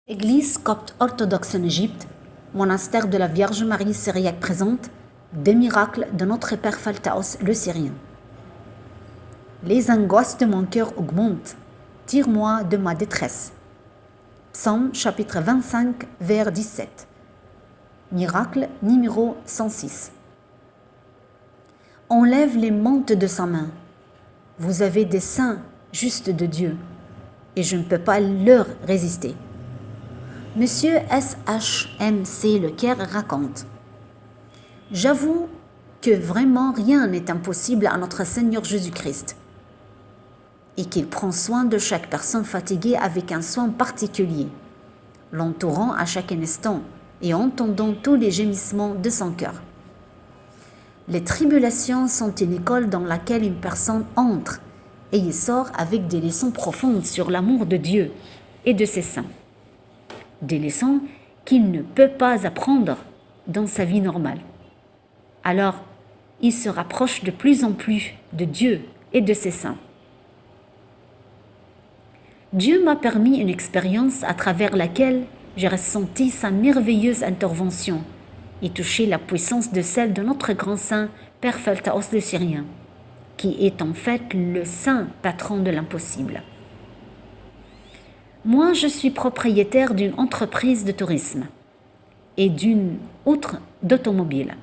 Église copte orthodoxe en Égypte, monastère de la Vierge Marie syriaque présente, des miracles de notre Père Phaltaos le Syrien. Les angoisses de mon cœur augmentent, tire-moi de ma détresse. Psaume chapitre 25, vers 17. Miracle numéro 106. Enlève les mantes de sa main. Vous avez des saints justes de Dieu, et je ne peux pas leur résister. Monsieur SHMC Le Caire raconte: j'avoue que vraiment rien n'est impossible à notre Seigneur Jésus-Christ et qu'il prend soin de chaque personne fatiguée avec un soin particulier, l'entourant à chaque instant et entendant tous les gémissements de son cœur. Les tribulations sont une école dans laquelle une personne entre et y sort avec des leçons profondes sur l'amour de Dieu et de ses saints. Des leçons qu'il ne peut pas apprendre dans sa vie normale. Alors, il se rapproche de plus en plus de Dieu et de ses saints. Dieu m'a permis une expérience à travers laquelle j'ai ressenti sa merveilleuse intervention et touché la puissance de celle de notre grand saint Père Phaltaos le Syrien, qui est en fait le saint patron de l'impossible. Moi, je suis propriétaire d'une entreprise de tourisme et d'une autre d'automobile.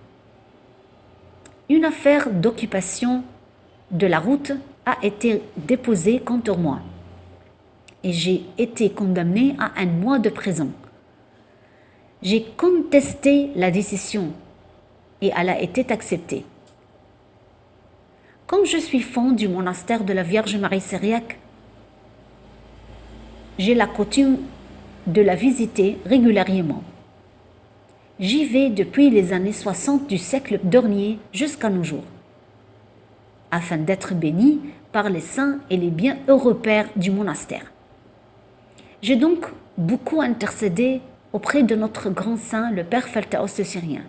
Une affaire d'occupation de la route a été déposée contre moi et j'ai été condamné à 1 mois de prison. J'ai contesté la décision et elle a été acceptée. Comme je suis fan du monastère de la Vierge Marie syriaque, j'ai la coutume de la visiter régulièrement. J'y vais depuis les années 60 du siècle dernier jusqu'à nos jours, afin d'être béni par les saints et les bienheureux pères du monastère. J'ai donc beaucoup intercédé auprès de notre grand saint, le Père Phaltaos le Syrien.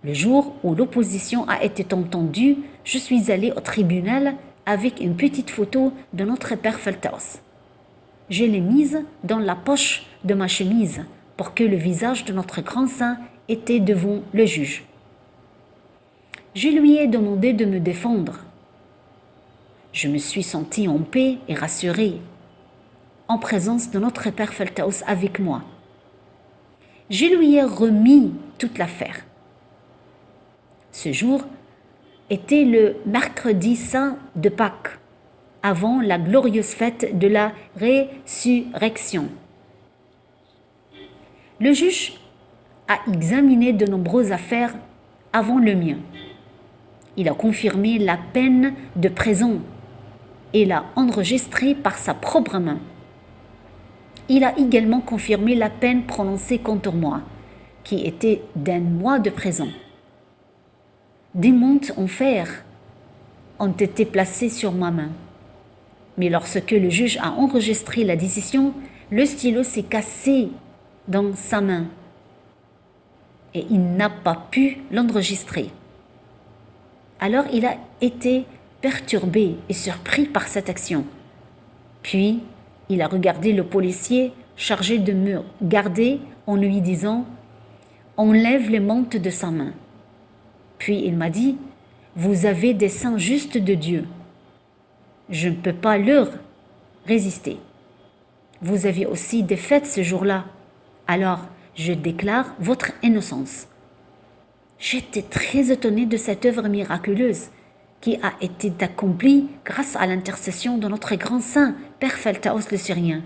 Le jour où l'opposition a été entendue, je suis allé au tribunal avec une petite photo de notre Père Phaltaos. Je l'ai mise dans la poche de ma chemise pour que le visage de notre grand saint était devant le juge. Je lui ai demandé de me défendre. Je me suis sentie en paix et rassurée, en présence de notre Père Phaltaos avec moi. Je lui ai remis toute l'affaire. Ce jour était le mercredi saint de Pâques, avant la glorieuse fête de la résurrection. Le juge a examiné de nombreuses affaires avant le mien. Il a confirmé la peine de prison et l'a enregistrée par sa propre main. Il a également confirmé la peine prononcée contre moi, qui était d'1 mois de prison. Des montes en fer ont été placées sur ma main. Mais lorsque le juge a enregistré la décision, le stylo s'est cassé dans sa main et il n'a pas pu l'enregistrer. Alors il a été perturbé et surpris par cette action. Puis il a regardé le policier chargé de me garder en lui disant « Enlève les mantes de sa main ». Puis il m'a dit « Vous avez des saints justes de Dieu. Je ne peux pas leur résister. Vous avez aussi des fêtes ce jour-là. Alors, je déclare votre innocence. » J'étais très étonnée de cette œuvre miraculeuse qui a été accomplie grâce à l'intercession de notre grand saint, Père Phaltaos le Syrien.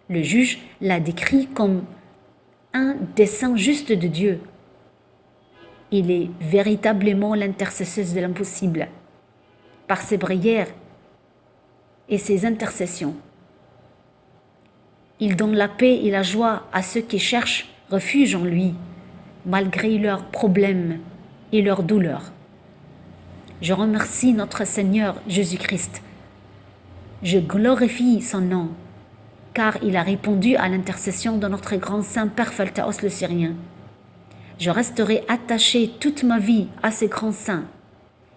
Le juge l'a décrit comme un des saints justes de Dieu. Il est véritablement l'intercesseuse de l'impossible. Par ses prières et ses intercessions, il donne la paix et la joie à ceux qui cherchent refuge en lui, malgré leurs problèmes et leurs douleurs. Je remercie notre Seigneur Jésus-Christ. Je glorifie son nom, car il a répondu à l'intercession de notre grand saint Père Phaltaos le Syrien. Je resterai attachée toute ma vie à ce grand saint,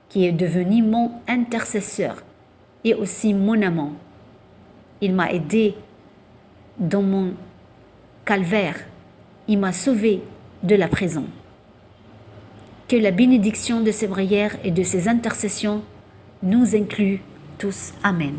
qui est devenu mon intercesseur et aussi mon amant. Il m'a aidé dans mon calvaire. Il m'a sauvé de la prison. Que la bénédiction de ces prières et de ces intercessions nous inclut tous. Amen.